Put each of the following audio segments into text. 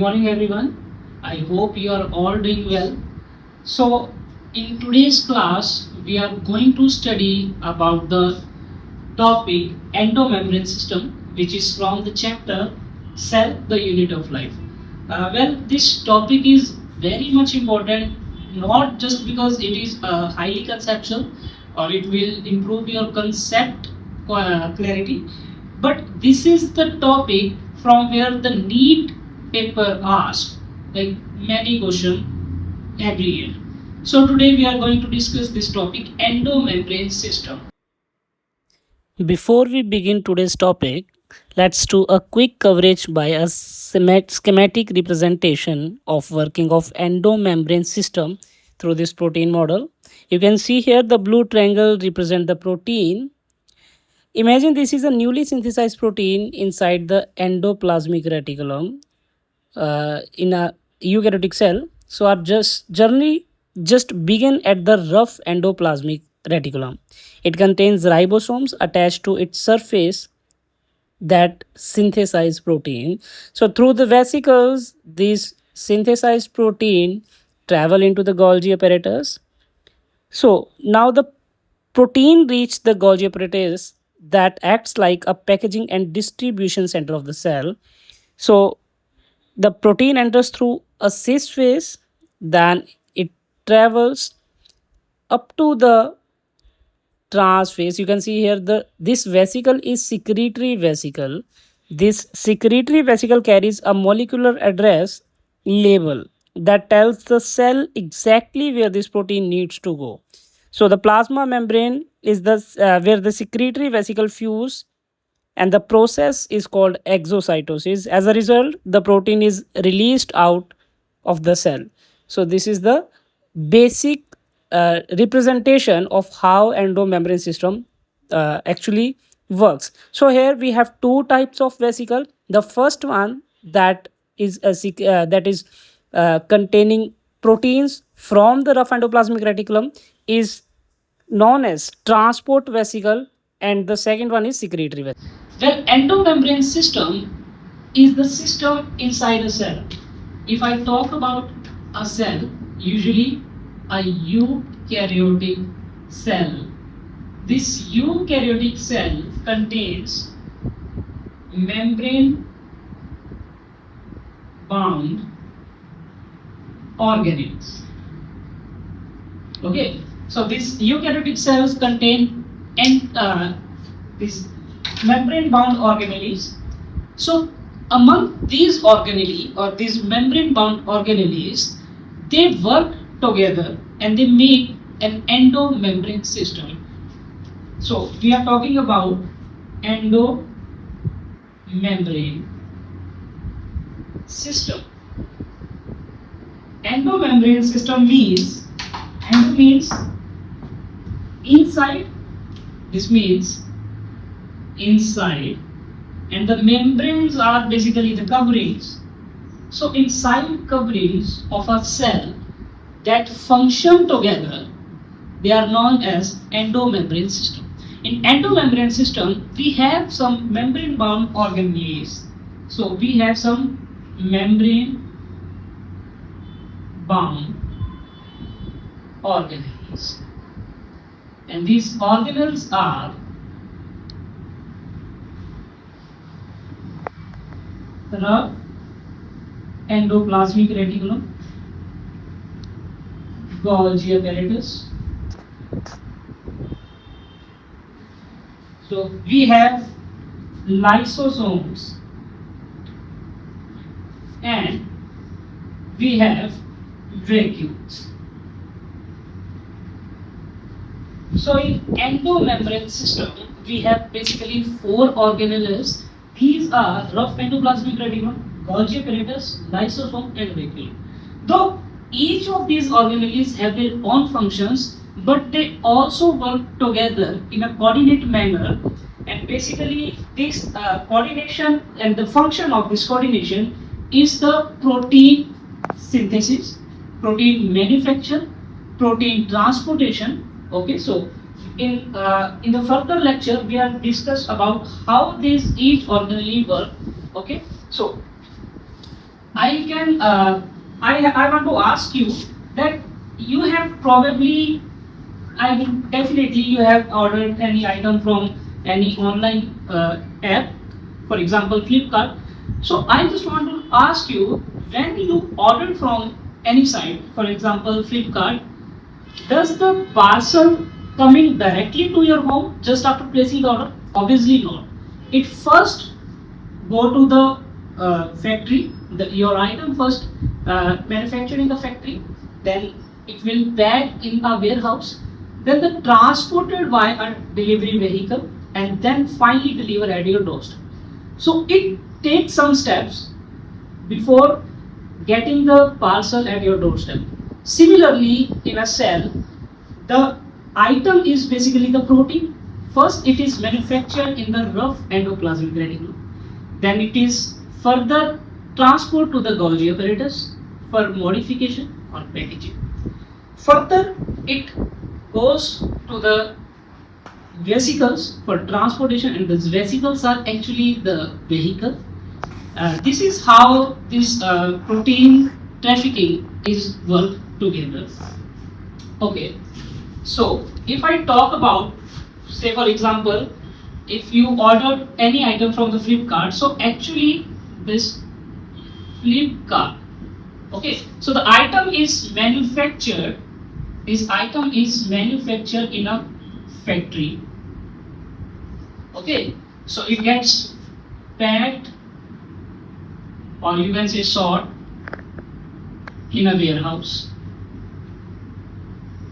morning everyone. I hope you are all doing well. So in today's class we are going to study about the topic endomembrane system, which is from the chapter Cell, the Unit of Life. This topic is very much important, not just because it is highly conceptual or it will improve your concept clarity, but this is the topic from where the NEET paper asks like many questions every year. So today we are going to discuss this topic endomembrane system. Before we begin today's topic, let's do a quick coverage by a schematic representation of working of endomembrane system through this protein model. You can see here the blue triangle represent the protein. Imagine this is a newly synthesized protein inside the endoplasmic reticulum in a eukaryotic cell. So our journey just begin at the rough endoplasmic reticulum. It contains ribosomes attached to its surface that synthesize protein. So through the vesicles, these synthesized protein travel into the Golgi apparatus. So now the protein reach the Golgi apparatus that acts like a packaging and distribution center of the cell. So the protein enters through a cis phase, then it travels up to the trans phase. You can see here the this vesicle is secretory vesicle. This secretory vesicle carries a molecular address label that tells the cell exactly where this protein needs to go. So the plasma membrane is the where the secretory vesicle fuse, and the process is called exocytosis. As a result, the protein is released out of the cell. So this is the basic representation of how endomembrane system actually works. So here we have two types of vesicle. The first one that is containing proteins from the rough endoplasmic reticulum is known as transport vesicle, and the second one is secretory vesicle. Well, endomembrane system is the system inside a cell. If I talk about a cell, usually a eukaryotic cell. This eukaryotic cell contains membrane bound organelles. Okay, so these eukaryotic cells contain these membrane bound organelles. So among these organelles or these membrane bound organelles, they work together and they make an endomembrane system. So we are talking about endomembrane system. Endomembrane system means endo means inside, this means inside, and the membranes are basically the coverings. So inside coverings of a cell that function together, they are known as endomembrane system. In endomembrane system, we have some membrane bound organelles. So we have some membrane bound organelles, and these organelles are the endoplasmic reticulum, Golgi apparatus. So we have lysosomes and we have vacuoles. So in endomembrane system, we have basically four organelles. These are rough endoplasmic reticulum, Golgi apparatus, lysosome, and vacuole. Though each of these organelles have their own functions, but they also work together in a coordinate manner. And basically, this coordination and the function of this coordination is the protein synthesis, protein manufacture, protein transportation. Okay, so in the further lecture we are discuss about how these each organelle work. Okay, so I can I want to ask you that you have probably, I mean, definitely you have ordered any item from any online app, for example, Flipkart. So I just want to ask you, when you order from any site, for example, Flipkart, does the parcel coming directly to your home just after placing the order? Obviously not. It first go to the factory, your item first manufactured in the factory, then it will pack in a warehouse, then the transported by a delivery vehicle, and then finally delivered at your doorstep. So it takes some steps before getting the parcel at your doorstep. Similarly, in a cell, the item is basically the protein. First, it is manufactured in the rough endoplasmic reticulum. Then it is further transported to the Golgi apparatus for modification or packaging. Further, it goes to the vesicles for transportation, and these vesicles are actually the vehicle. This is how this protein trafficking is worked together. Okay, so if I talk about, say for example, if you order any item from the Flipkart, so actually this Flipkart, okay, so the item is manufactured, this item is manufactured in a factory. Okay, so it gets packed, or you can say sort, in a warehouse.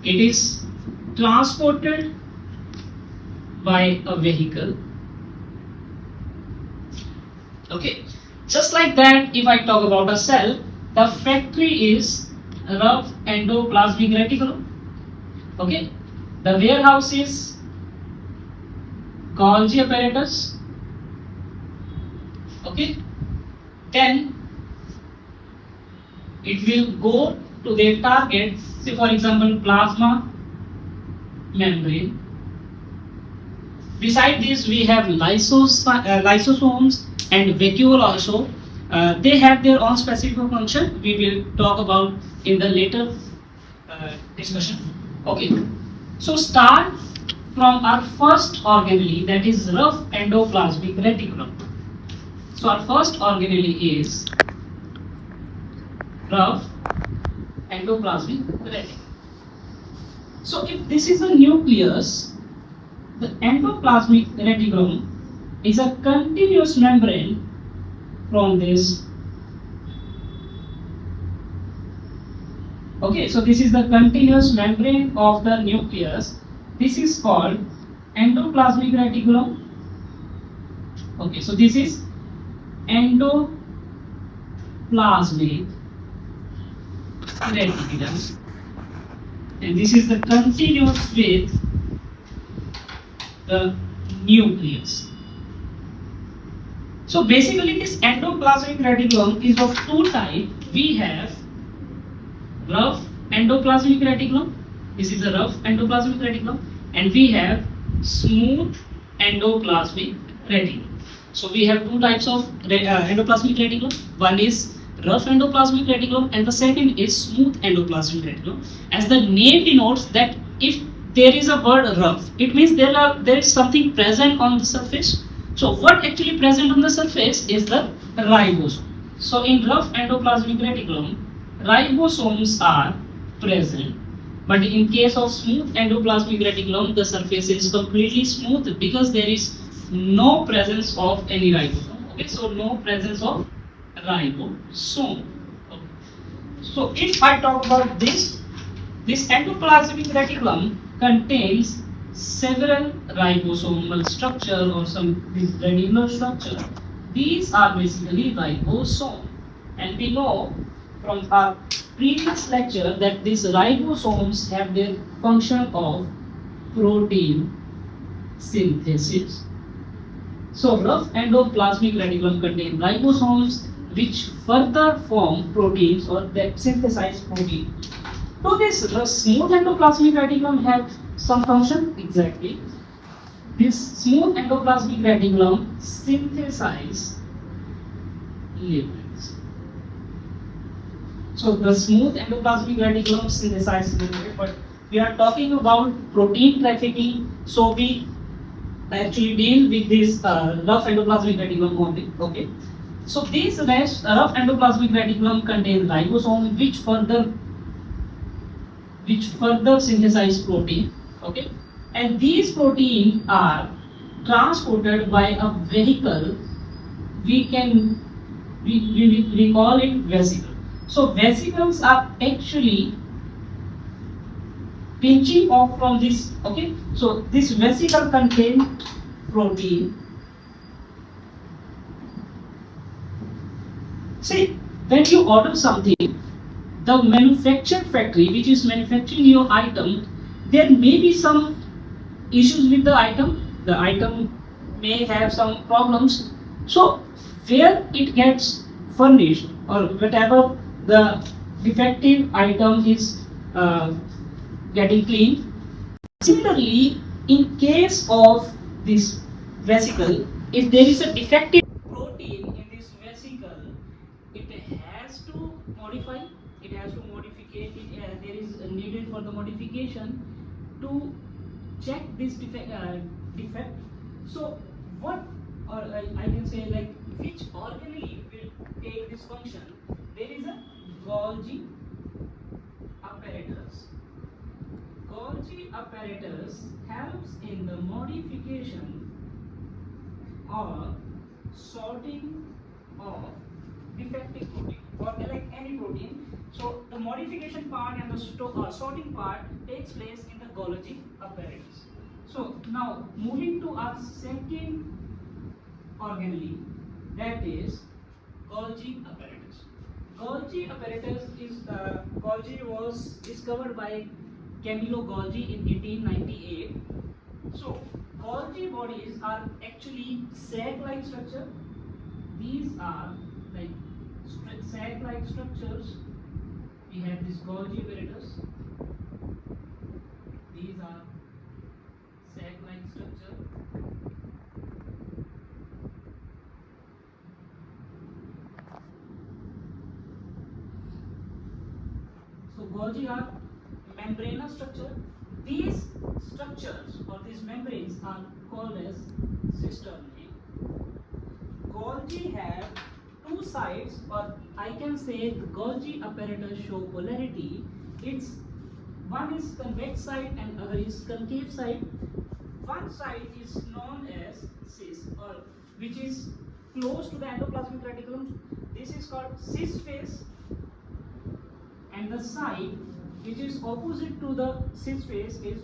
It is transported by a vehicle. Okay, just like that, if I talk about a cell, the factory is rough endoplasmic reticulum. Okay, the warehouse is Golgi apparatus. Okay, then it will go to their target, say for example, plasma membrane. Beside this, we have lysosomes and vacuole also. They have their own specific function. We will talk about in the later discussion. Okay, so start from our first organelle, that is rough endoplasmic reticulum. So our first organelle is rough endoplasmic reticulum. So if this is a nucleus, the endoplasmic reticulum is a continuous membrane from this. Okay, so this is the continuous membrane of the nucleus. This is called endoplasmic reticulum. Okay, so this is endoplasmic reticulum, and this is the continuous with the nucleus. So basically, this endoplasmic reticulum is of two types. We have rough endoplasmic reticulum. This is the rough endoplasmic reticulum, and we have smooth endoplasmic reticulum. So we have two types of endoplasmic reticulum. One is rough endoplasmic reticulum, and the second is smooth endoplasmic reticulum. As the name denotes, that if there is a word rough, it means there is something present on the surface. So what actually present on the surface is the ribosome. So in rough endoplasmic reticulum, ribosomes are present, but in case of smooth endoplasmic reticulum, the surface is completely smooth because there is no presence of any ribosome. Okay, so no presence of ribosome. Okay. So if I talk about this endoplasmic reticulum contains several ribosomal structure, or some granular structure. These are basically ribosome, and we know from our previous lecture that these ribosomes have their function of protein synthesis. So rough endoplasmic reticulum contains ribosomes which further form proteins or that synthesize protein. Do this smooth endoplasmic reticulum have some function? Exactly. This smooth endoplasmic reticulum synthesize lipids. So the smooth endoplasmic reticulum synthesizes limited, but we are talking about protein trafficking. So we actually deal with this rough endoplasmic reticulum only. Okay. So this rough endoplasmic reticulum contains ribosome, which further synthesize protein. Okay. And these proteins are transported by a vehicle. We can we call it vesicle. So vesicles are actually pinching off from this. Okay, so this vesicle contains protein. See, when you order something, the manufactured factory which is manufacturing your item, there may be some issues with the item. The item may have some problems. So where it gets furnished or whatever the defective item is getting cleaned. Similarly, in case of this vesicle, if there is a defective protein in this vesicle, it has to modify. It has to modificate. There is a needed for the modification to check this defect. So what, or I can say like which organelle will take this function? There is a Golgi apparatus. Golgi apparatus helps in the modification or sorting of defective protein or like any protein. So the modification part and the sorting part takes place in the Golgi apparatus. So now moving to our second organelle, that is Golgi apparatus. Golgi was discovered by Camillo Golgi in 1898. So Golgi bodies are actually sac-like structure. These are like sac-like structures. We have this Golgi apparatus. These are sac-like structure. So Golgi are membranous structure. These structures or these membranes are called as cisternae. Golgi have two sides, or I can say the Golgi apparatus show polarity. It's one is convex side and other is concave side. One side is known as cis, or which is close to the endoplasmic reticulum. This is called cis phase, and the side which is opposite to the cis phase is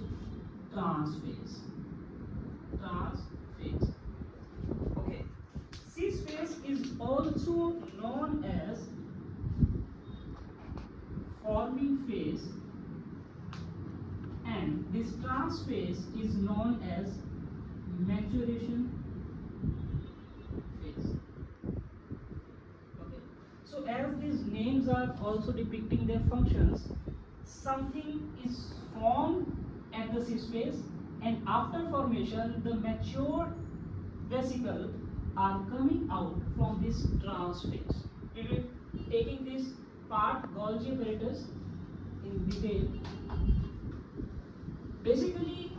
trans phase. Trans phase. Okay. Cis phase is also known as forming phase, and this trans phase is known as maturation phase. Okay. So as these names are also depicting their functions, something is formed at the cis phase, and after formation, the mature vesicle are coming out from this trans phase. We will taking this part Golgi apparatus in detail. Basically,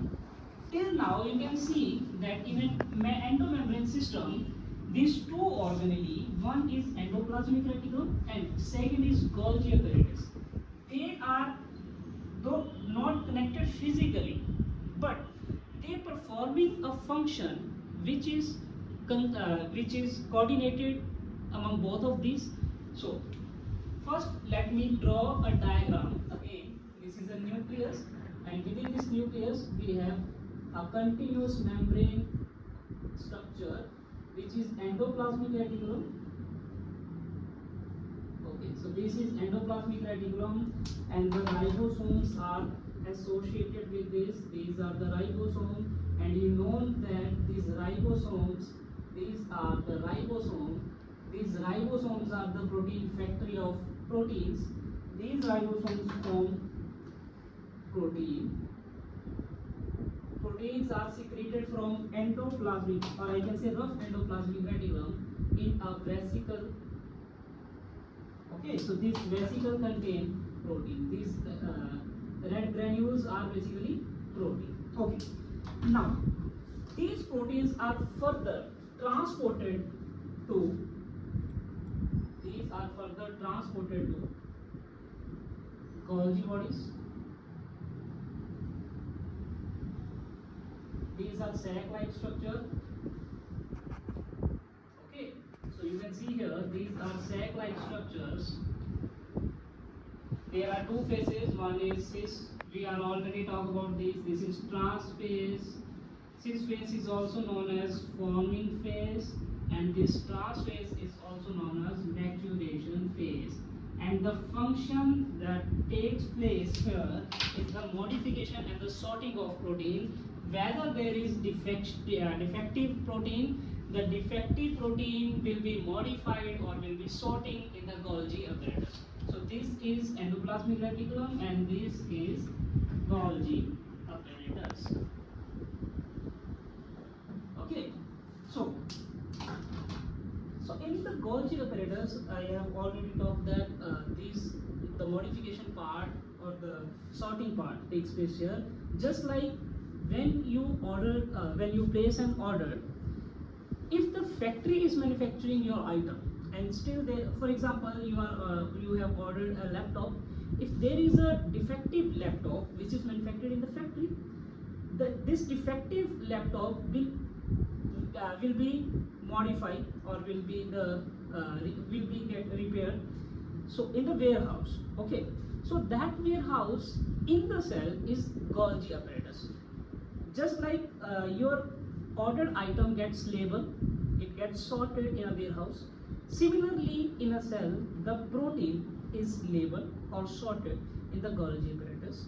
till now you can see that in an endomembrane system, these two organelle, one is endoplasmic reticulum and second is Golgi apparatus. They are though not connected physically, but they performing a function which is coordinated among both of these. So first, let me draw a diagram. Again, this is a nucleus, and within this nucleus, we have a continuous membrane structure, which is endoplasmic reticulum. Okay, so this is endoplasmic reticulum, and the ribosomes are associated with this. These are the ribosomes, and you know that these ribosomes, these are the ribosomes. These ribosomes are the protein factory of proteins. These ribosomes form protein. Proteins are secreted from endoplasmic, or I can say rough endoplasmic reticulum in a vesicle. Okay, so this vesicle contain protein. These red granules are basically protein. Okay, now these proteins are further transported to Golgi bodies. These are sac-like structure. Okay, so you can see here these are sac-like structures. There are two phases. One is cis. We are already talk about this. This is trans phase. Cis phase is also known as forming phase, and this trans phase is also known as maturation phase. And the function that takes place here is the modification and the sorting of protein. Whether there is defective protein, the defective protein will be modified or will be sorting in the Golgi apparatus. So this is endoplasmic reticulum and this is Golgi apparatus. Okay, so in the Golgi apparatus, I have already talked that the modification part or the sorting part takes place here. Just like when you place an order, if the factory is manufacturing your item and still they, for example, you have ordered a laptop. If there is a defective laptop which is manufactured in the factory, this defective laptop will be modified or will be get repaired. So in the warehouse, okay. So that warehouse in the cell is Golgi apparatus. Just like your ordered item gets labeled, it gets sorted in a warehouse. Similarly, in a cell, the protein is labeled or sorted in the Golgi apparatus.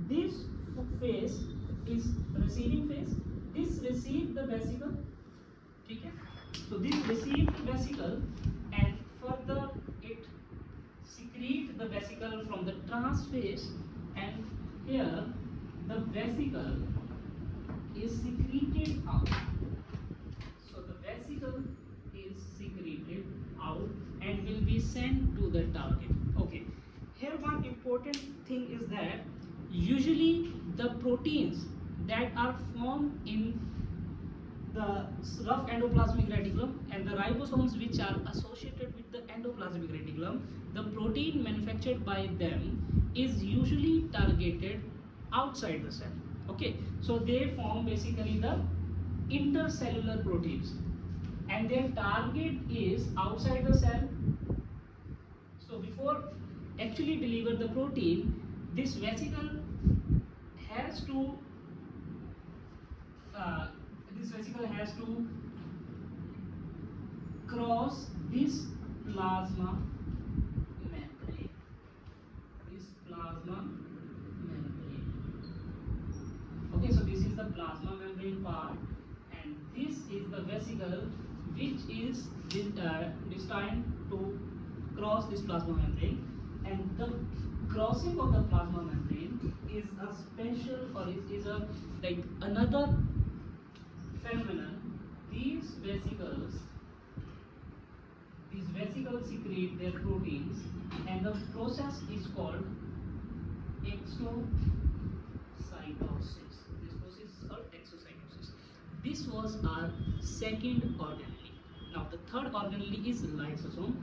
This phase is receiving phase. This receive the vesicle. Okay? So this received vesicle and further it secrete the vesicle from the trans phase, and here the vesicle is secreted out. So the vesicle is secreted out and will be sent to the target. Okay. Here one important thing is that usually the proteins that are formed in the rough endoplasmic reticulum and the ribosomes which are associated with the endoplasmic reticulum, the protein manufactured by them is usually targeted outside the cell. Okay, so they form basically the intercellular proteins and their target is outside the cell. So before actually deliver the protein, this vesicle has to uh, cross this plasma membrane. This plasma membrane. Okay, so this is the plasma membrane part, and this is the vesicle which is destined to cross this plasma membrane. And the crossing of the plasma membrane is a special, or is a like another phenomenon. These vesicles secrete their proteins, and the process is called exocytosis. This process is called exocytosis. This was our second organelle. Now the third organelle is lysosome.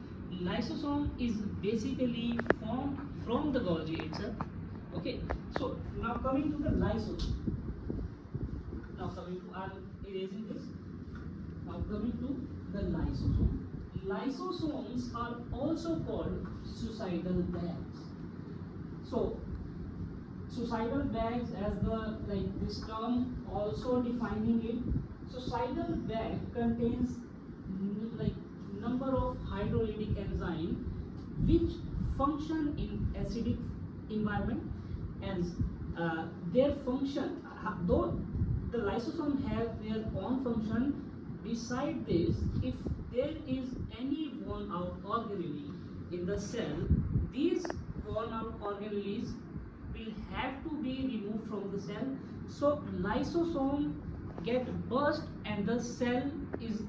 Lysosome is basically formed from the Golgi itself. Okay, so now coming to the lysosome. Now coming to, I'm erasing this. Now coming to the lysosome. Lysosomes are also called suicidal bags. So suicidal bags, as the this term also defining it, suicidal bag contains like number of hydrolytic enzyme which function in acidic environment, and their function, though the lysosome have their own function. Beside this, if there is any worn out organelle in the cell, these worn out organelles will have to be removed from the cell. So lysosome get burst and the cell is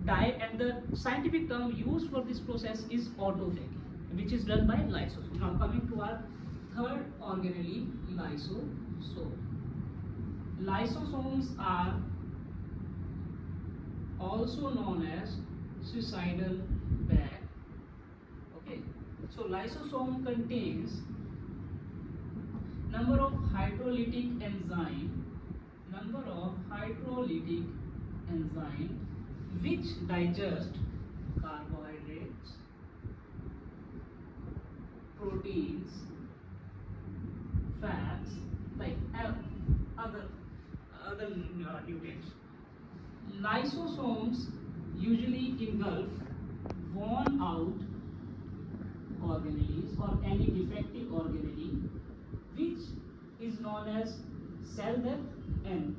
and the scientific term used for this process is autophagy, which is done by lysosomes. Now coming to our third organelle, lysosome. Lysosomes are also known as suicidal bag. Okay, so lysosome contains number of hydrolytic enzyme which digest carbohydrates, proteins, fats, like other nutrients. Lysosomes usually engulf worn out organelles or any defective organelle, which is known as cell death, and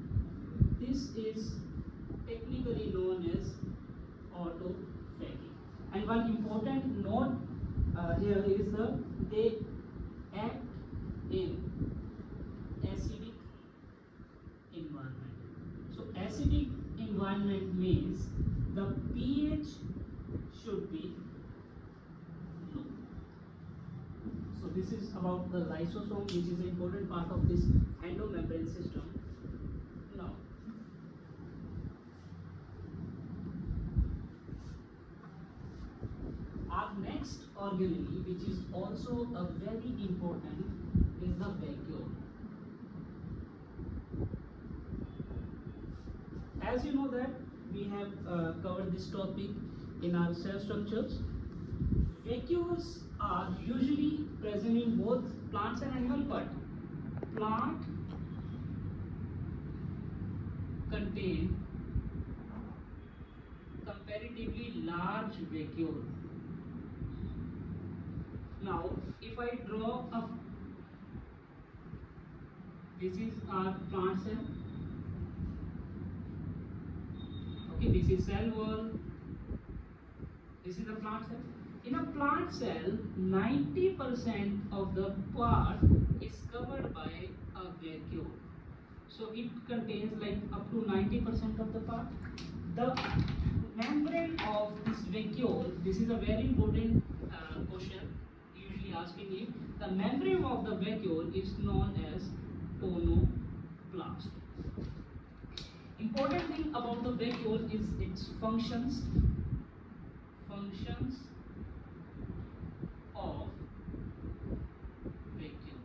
this is technically known as autophagy. And one important note here is they act in acidic environment. So acidic environment means the pH should be low. So this is about the lysosome, which is an important part of this endomembrane system. Now, our next organelle, which is also a very important, is the vacuole. As you know that we have covered this topic in our cell structures. Vacuoles are usually present in both plants and animals, but plant contain comparatively large vacuole. Now, if I draw a, this is our plant cell. Okay, this is cell wall. This is the plant cell. In a plant cell, 90% of the part is covered by a vacuole. So it contains like up to 90% of the part. The membrane of this vacuole, this is a very important question usually asking you. The membrane of the vacuole is known as tonoplast. Important thing about the vacuole is its functions of vacuole.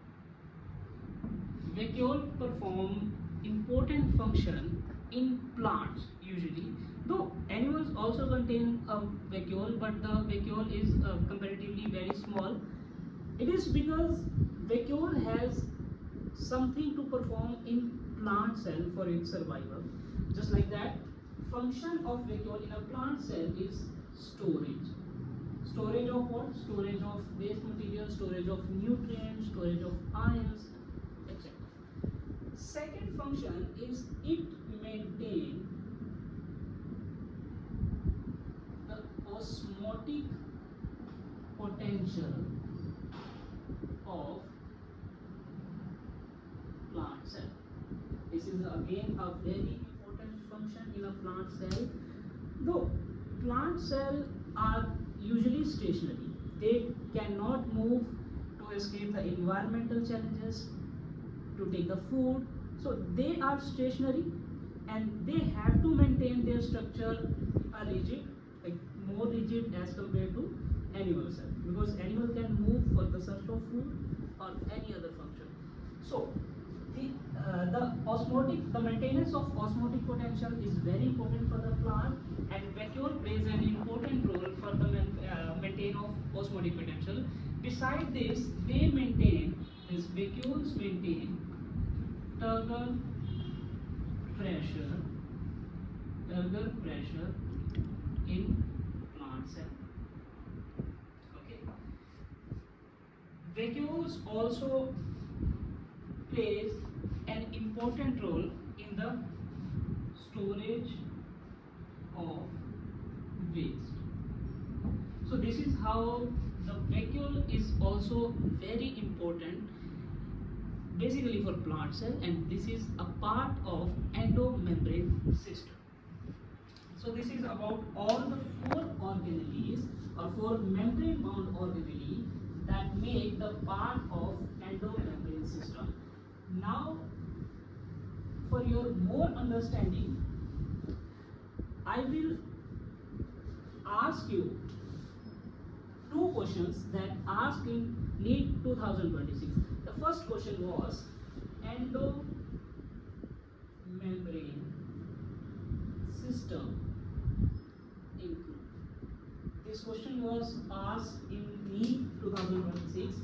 Vacuole perform important function in plants usually, though animals also contain a vacuole, but the vacuole is comparatively very small. It is because vacuole has something to perform in plant cell for its survival. Just like that, function of vacuole in a plant cell is storage. Storage of what? Storage of waste material, storage of nutrients, storage of ions, etc. Second function is it maintain the osmotic potential of plant cell. This is again a very important function in a plant cell. Though plant cells are usually stationary, they cannot move to escape the environmental challenges, to take the food. So they are stationary and they have to maintain their structure rigid, like more rigid as compared to animal cell, because animal can move for the search of food or any other function. So the maintenance of osmotic potential is very important for the plant, and vacuole plays an important role for the maintain of osmotic potential. Besides this, these vacuoles maintain turgor pressure, in plant cell. Okay. Vacuoles also plays an important role in the storage of waste. So this is how the vacuole is also very important basically for plant cell, and this is a part of endomembrane system. So So this is about all the four organelles or four membrane bound organelles that make the part of endomembrane system. Now, for your more understanding, I will ask you two questions that asked in NEET 2026. The first question was endomembrane system include. This question was asked in NEET 2026.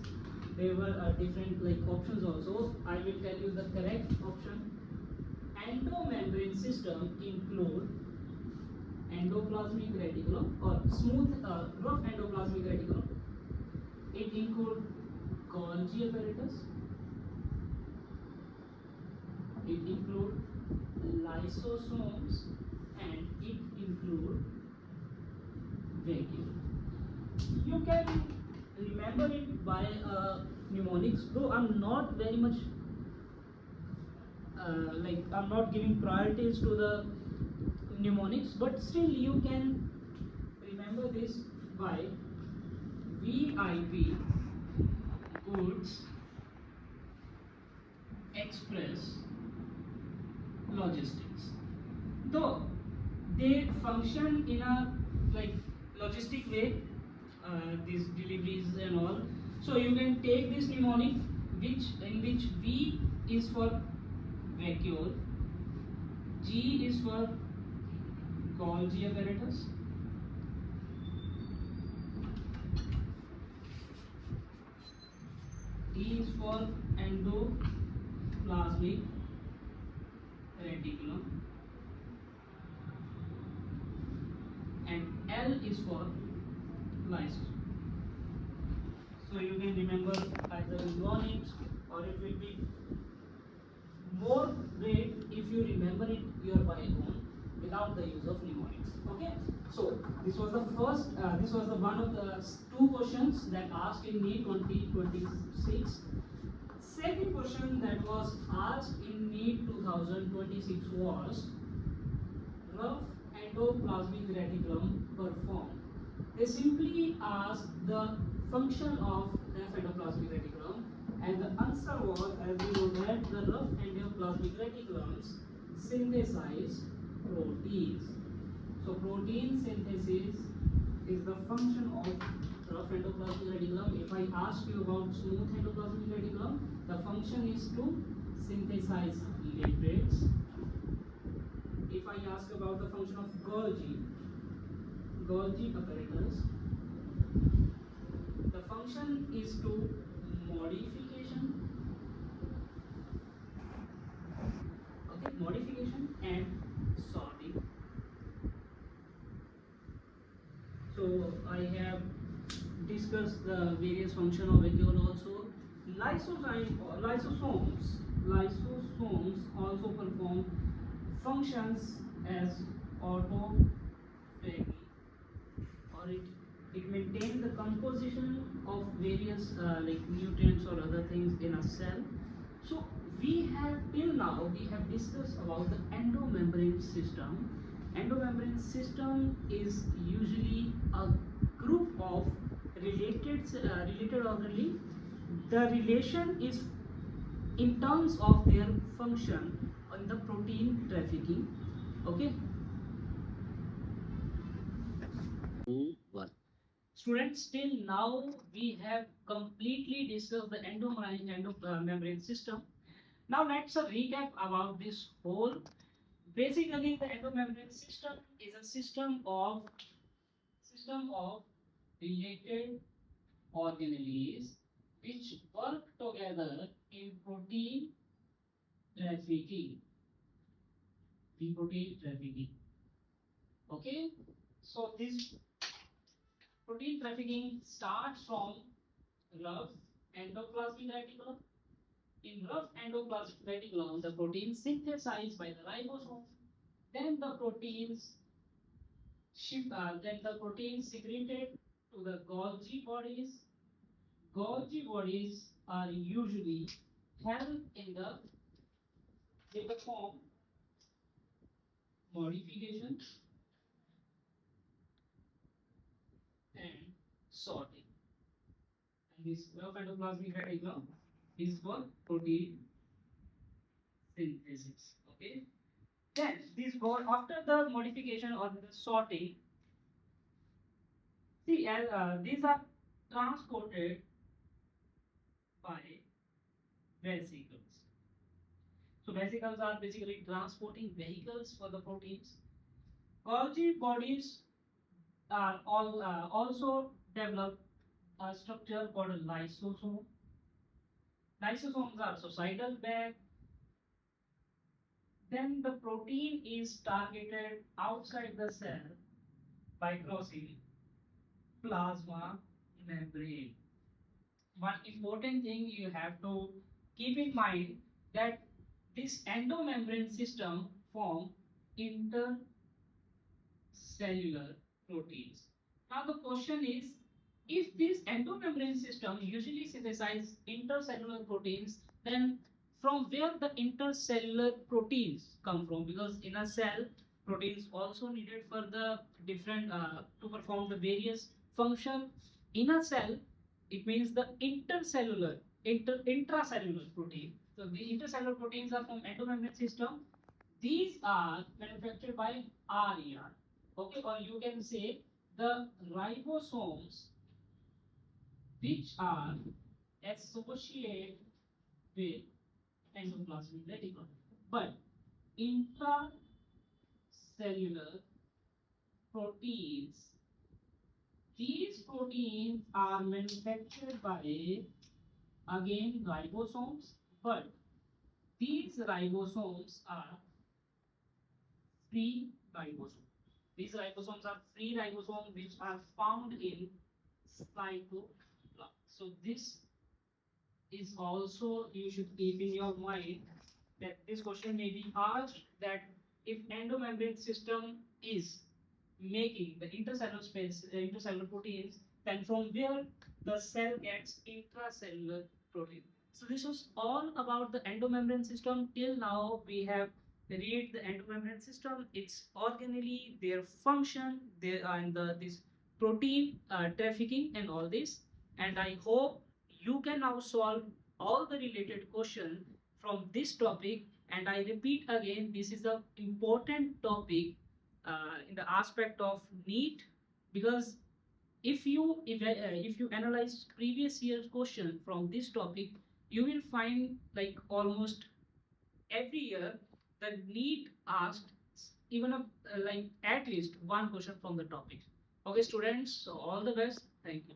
There were different options also. I will tell you the correct option. Endomembrane system include endoplasmic reticulum or smooth rough endoplasmic reticulum. It include Golgi apparatus. It include lysosomes and it include vacuole. You can remember it by mnemonics, though I'm not very much I'm not giving priorities to the mnemonics, but still you can remember this by VIP, goods express logistics. Though they function in a logistic way, these deliveries and all. So you can take this mnemonic, which V is for vacuole, G is for Golgi apparatus, E is for endoplasmic reticulum, and L is for lysosome. So you can remember either mnemonics, or it will be more great if you remember it your by own without the use of mnemonics. Okay, so this was the first this was the one of the two questions that asked in NEET 2026. Second question that was asked in NEET 2026 was rough endoplasmic reticulum perform. They simply asked the function of rough endoplasmic reticulum, and the answer was, as you know, that the rough endoplasmic reticulums synthesize proteins. So protein synthesis is the function of rough endoplasmic reticulum. If I ask you about smooth endoplasmic reticulum, the function is to synthesize lipids. If I ask about the function of Golgi apparatus, the function is to modification, modification and sorting. So I have discussed the various function of vacuole also. Lysosomes also perform functions as autophagy, or it maintains the composition of various nutrients or other things in a cell. So we have till now we have discussed about the endomembrane system. Endomembrane system is usually a group of related organelles. The relation is in terms of their function on the protein trafficking. Okay. One. Students, till now we have completely discussed the endomembrane system. Now let's recap about this whole. Basically, the endomembrane system is a system of related organelles which work together in trafficking, protein trafficking. Okay, so this protein trafficking starts from rough endoplasmic reticulum. In rough endoplasmic reticulum, the protein synthesized by the ribosome. Then the proteins secreted to the Golgi bodies. Golgi bodies are usually held in the they perform modification sorting. And this way of endoplasmic reticulum is for protein synthesis. Okay. Then this go after the modification or the sorting. See, these are transported by vesicles. So vesicles are basically transporting vehicles for the proteins. Golgi bodies are also develop a structure called a lysosome. Lysosomes are suicidal bag. Then the protein is targeted outside the cell by crossing plasma membrane. One important thing you have to keep in mind that this endomembrane system form intercellular proteins. Now the question is, if this endomembrane system usually synthesize intercellular proteins, then from where the intercellular proteins come from? Because in a cell, proteins also needed for the different to perform the various function in a cell. It means the intracellular protein. So the intercellular proteins are from endomembrane system. These are manufactured by RER. Okay, or you can say the ribosomes which are associated with endoplasmic reticulum. But intracellular proteins, these proteins are manufactured by again ribosomes, but these ribosomes are free ribosomes. These ribosomes are free ribosomes which are found in cytoplasm. So this is also you should keep in your mind that this question may be asked that if endomembrane system is making the intercellular space intercellular proteins, then from where the cell gets intracellular protein. So this was all about the endomembrane system. Till now we have read the endomembrane system, its organelle, their function, their and this protein trafficking and all this. And I hope you can now solve all the related question from this topic. And I repeat again, this is a important topic in the aspect of NEET, because if you analyze previous year's question from this topic, you will find like almost every year the NEET asked even like at least one question from the topic. Okay, students, so all the best. Thank you.